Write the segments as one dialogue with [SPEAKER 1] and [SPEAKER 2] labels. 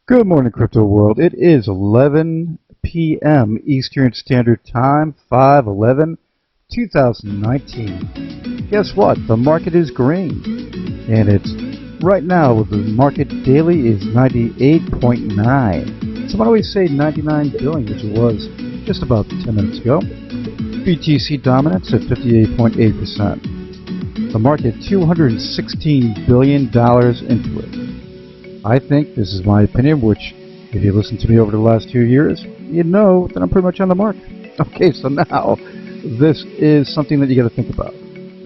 [SPEAKER 1] Good morning, crypto world. It is 11 p.m. Eastern Standard Time, 5/11/2019. Guess what? The market is green. And it's right now, the market daily is 98.9. Someone always say 99 billion, which it was just about 10 minutes ago. BTC dominance at 58.8%. The market $216 billion into it. I think, this is my opinion, which if you listen to me over the last 2 years, you know that I'm pretty much on the mark. Okay, so now, this is something that you got to think about.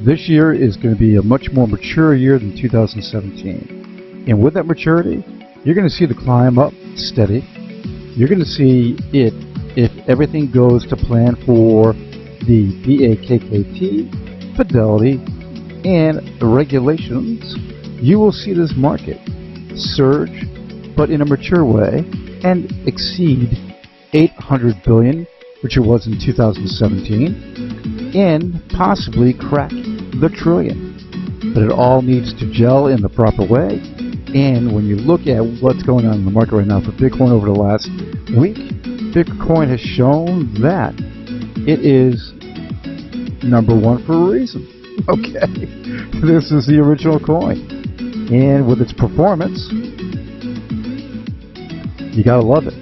[SPEAKER 1] This year is going to be a much more mature year than 2017. And with that maturity, you're going to see the climb up steady. You're going to see it, if everything goes to plan for the BAKKT, Fidelity, and the regulations, you will see this market surge, but in a mature way, and exceed 800 billion, which it was in 2017, and possibly crack the trillion. But it all needs to gel in the proper way. And when you look at what's going on in the market right now for Bitcoin over the last week, Bitcoin has shown that it is number one for a reason. Okay, this is the original coin. And with its performance, you gotta love it.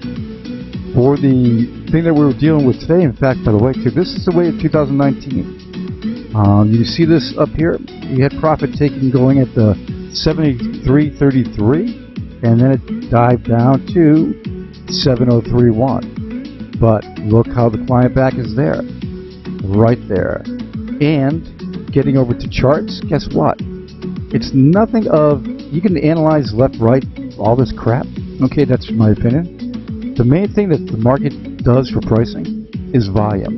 [SPEAKER 1] For the thing that we were dealing with today, in fact, by the way, this is the way of 2019. You see this up here? You had profit taking going at the 73.33, and then it dived down to 7031. But look how the client back is there, right there. And getting over to charts, guess what? It's nothing of, you can analyze left, right, all this crap. Okay, that's my opinion. The main thing that the market does for pricing is volume.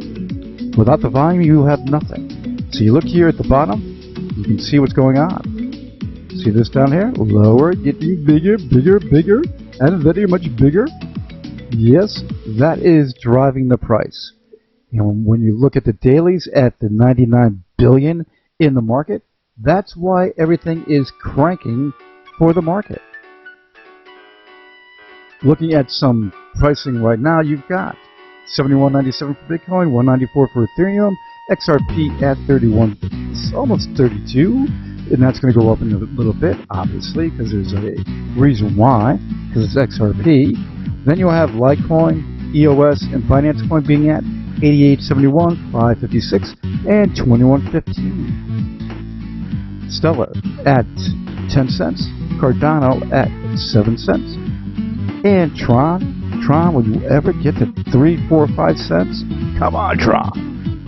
[SPEAKER 1] Without the volume, you have nothing. So you look here at the bottom, you can see what's going on. See this down here? Lower, getting bigger, bigger, bigger, and very much bigger. Yes, that is driving the price. And when you look at the dailies at the 99 billion in the market, that's why everything is cranking for the market. Looking at some pricing right now, you've got 71.97 for Bitcoin, 194 for Ethereum, XRP at 31, almost 32, and that's going to go up in a little bit, obviously, because there's a reason why, because it's XRP. Then you'll have Litecoin, EOS, and Binance Coin being at 88.71, 5.56, and 21.15. Stellar at 10 cents, Cardano at 7 cents, and Tron, will you ever get to 3, 4, 5 cents? Come on, Tron.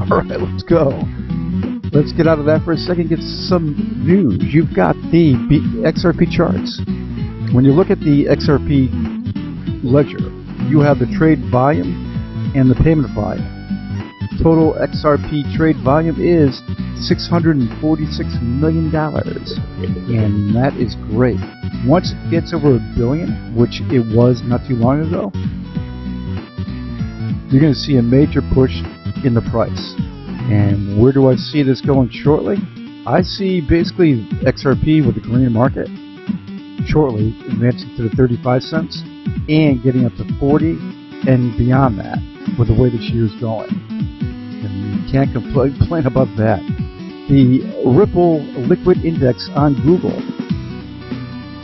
[SPEAKER 1] Alright, let's go. Let's get out of that for a second, get some news. You've got the XRP charts. When you look at the XRP ledger, you have the trade volume and the payment volume. Total XRP trade volume is $646 million, and that is great. Once it gets over $1 billion, which it was not too long ago, you're going to see a major push in the price. And where do I see this going shortly? I see basically XRP with the green market shortly advancing to the 35 cents and getting up to 40 and beyond that with the way this year is going. And you can't complain about that. The Ripple Liquid Index on Google.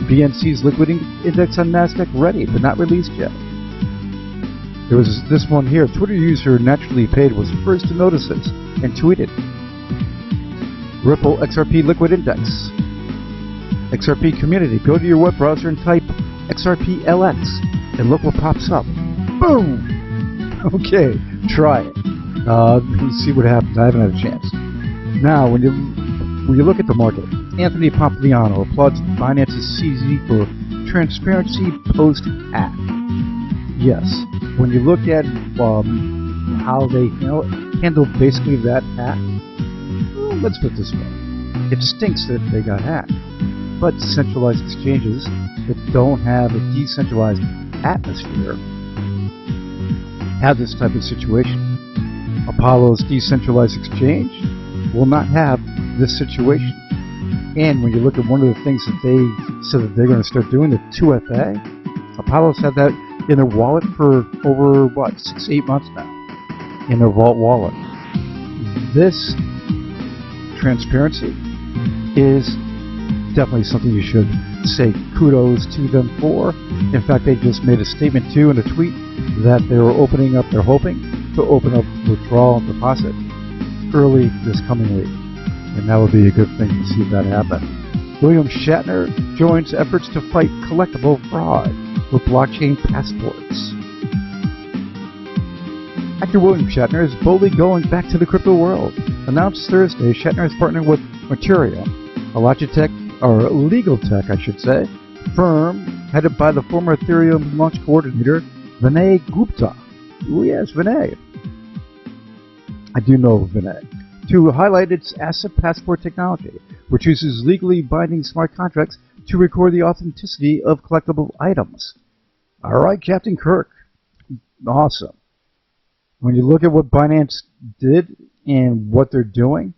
[SPEAKER 1] BNC's Liquid Index on NASDAQ ready, but not released yet. There was this one here. Twitter user Naturally Paid was the first to notice this and tweeted, Ripple XRP Liquid Index. XRP community. Go to your web browser and type XRPLX and look what pops up. Boom! Okay, try it. See what happens. I haven't had a chance. Now, when you look at the market, Anthony Pompliano applauds Binance's CZ for transparency post-hack. Yes, when you look at how they handle basically that hack, well, let's put it this way. It stinks that they got hacked. But centralized exchanges that don't have a decentralized atmosphere have this type of situation. Apollo's decentralized exchange will not have this situation. And when you look at one of the things that they said that they're going to start doing, the 2FA, Apollo's had that in their wallet for over, what, 6-8 months now, in their Vault wallet. This transparency is definitely something you should say kudos to them for. In fact, they just made a statement too in a tweet that they were opening up, they're hoping to open up withdrawal and deposit early this coming week. And that would be a good thing to see that happen. William Shatner joins efforts to fight collectible fraud with blockchain passports. Actor William Shatner is boldly going back to the crypto world. Announced Thursday, Shatner is partnering with Materia, a legal tech, I should say, firm headed by the former Ethereum launch coordinator, Vinay Gupta. Oh yes, Vinay. I do know Vinay. To highlight its asset passport technology, which uses legally binding smart contracts to record the authenticity of collectible items. Alright, Captain Kirk. Awesome. When you look at what Binance did and what they're doing,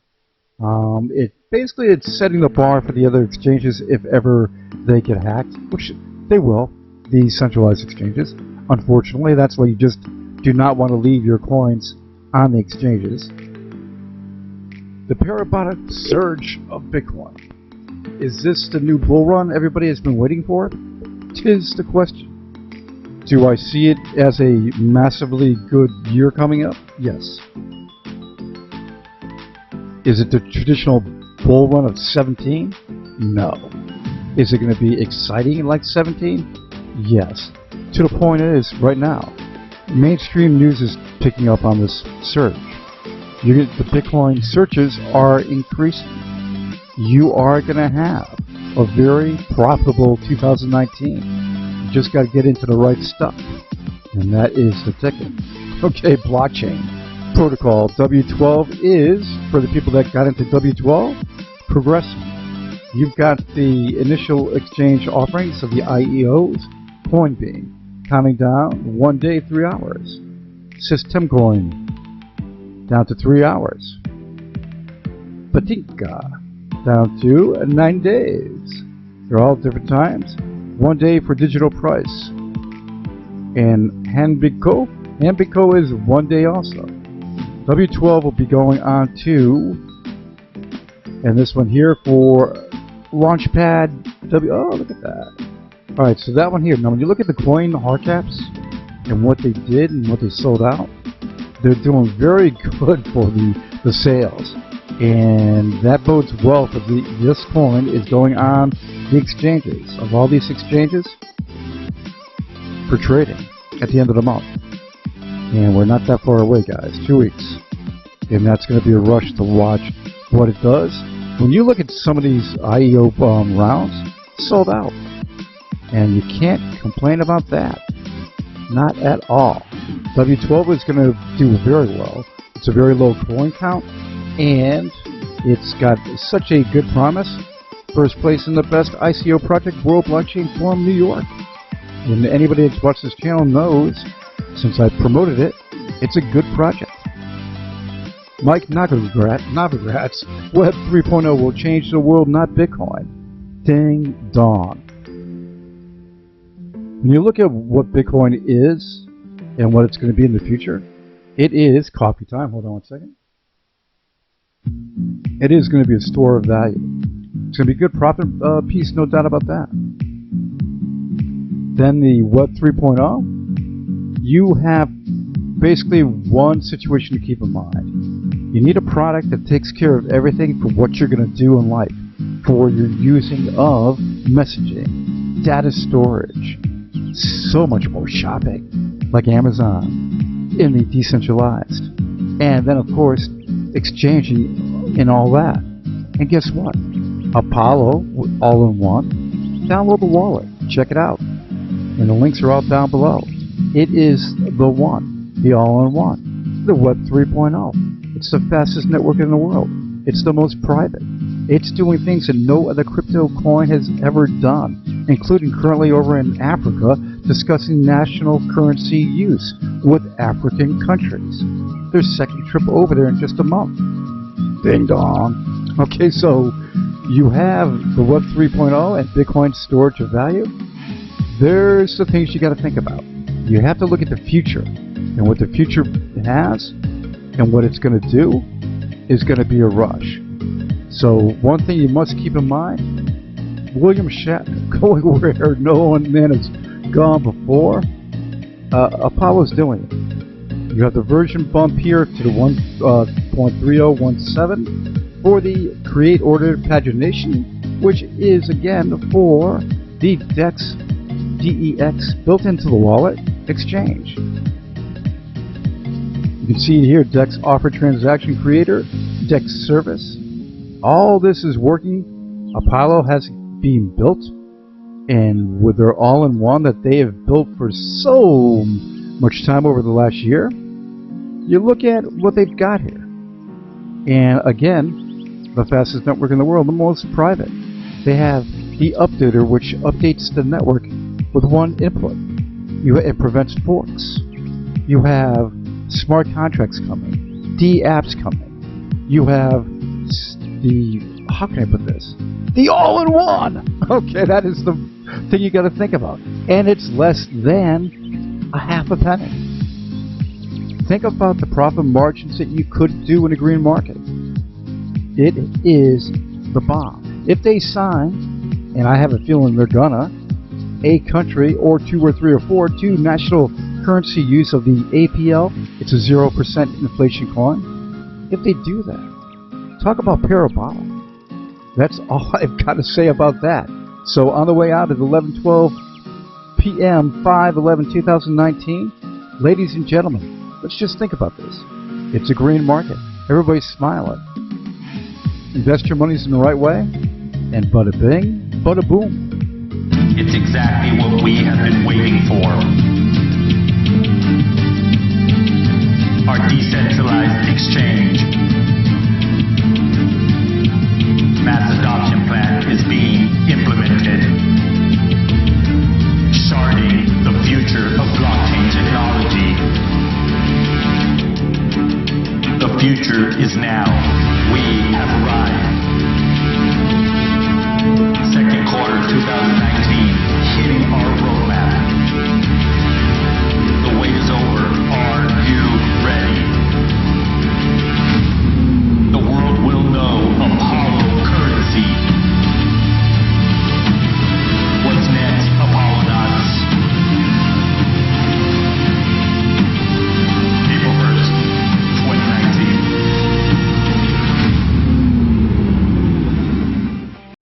[SPEAKER 1] it's setting the bar for the other exchanges if ever they get hacked, which they will, the centralized exchanges. Unfortunately, that's why you just do not want to leave your coins on the exchanges. The parabolic surge of Bitcoin. Is this the new bull run everybody has been waiting for? 'Tis the question. Do I see it as a massively good year coming up? Yes. Is it the traditional bull run of 17? No. Is it going to be exciting like 17? Yes. To the point is, right now, mainstream news is picking up on this surge. The Bitcoin searches are increasing. You are going to have a very profitable 2019. You just got to get into the right stuff. And that is the ticket. Okay, blockchain protocol. W12 is, for the people that got into W12, progressing. You've got the initial exchange offerings of the IEOs, Coinbeam, counting down 1 day, 3 hours. Systemcoin, down to 3 hours. Patinka, down to 9 days. They're all different times. 1 day for digital price. And Hanbiko is 1 day also. W12 will be going on to, and this one here for Launchpad oh, look at that. Alright, so that one here. Now when you look at the coin hard caps and what they did and what they sold out, they're doing very good for the sales. And that bodes well for this coin is going on the exchanges. Of all these exchanges, for trading at the end of the month. And we're not that far away, guys. 2 weeks. And that's going to be a rush to watch what it does. When you look at some of these IEO rounds, sold out. And you can't complain about that. Not at all. W12 is going to do very well. It's a very low coin count. And it's got such a good promise. First place in the best ICO project, World Blockchain Forum, New York. And anybody that's watched this channel knows, since I promoted it, it's a good project. Mike Novogratz, Web 3.0 will change the world, not Bitcoin. Ding dong. When you look at what Bitcoin is and what it's going to be in the future, it is coffee time. Hold on 1 second. It is going to be a store of value. It's going to be a good profit piece, no doubt about that. Then the Web 3.0, you have basically one situation to keep in mind. You need a product that takes care of everything for what you're going to do in life, for your using of messaging, data storage, so much more shopping, like Amazon, in the decentralized. And then, of course, exchanging and all that. And guess what? Apollo, all-in-one. Download the wallet. Check it out. And the links are all down below. It is the one, the all-in-one, the Web 3.0. It's the fastest network in the world. It's the most private. It's doing things that no other crypto coin has ever done, including currently over in Africa discussing national currency use with African countries. Their second trip over there in just a month. Ding dong. Okay, so you have the Web 3.0 and Bitcoin storage of value. there's the things you got to think about. You have to look at the future, and what the future has and what it's going to do is going to be a rush. So one thing you must keep in mind, William Shatner going where no man has gone before. Apollo's doing it. You have the version bump here to the 1.3017 for the create order pagination, which is again for the DEX built into the wallet exchange. You can see here DEX offer transaction creator, DEX service. All this is working. Apollo has been built, and with their all-in-one that they have built for so much time over the last year, you look at what they've got here. And again, the fastest network in the world, the most private. They have the updater, which updates the network with one input. It prevents forks. You have smart contracts coming, D-apps coming. You have how can I put this? The all-in-one! Okay, that is the thing you got to think about. And it's less than a half a penny. Think about the profit margins that you could do in a green market. It is the bomb. If they sign, and I have a feeling they're gonna, a country or two or three or four to national currency use of the APL, it's a 0% inflation coin. If they do that, talk about parabolic. That's all I've got to say about that. So on the way out at 11:12 p.m. 5/11/2019, ladies and gentlemen, let's just think about this. It's a green market. Everybody's smiling. Invest your monies in the right way, and bada bing, bada boom.
[SPEAKER 2] It's exactly what we have been waiting for. Our decentralized exchange. Mass adoption plan is being implemented. Sharding, the future of blockchain technology. The future is now.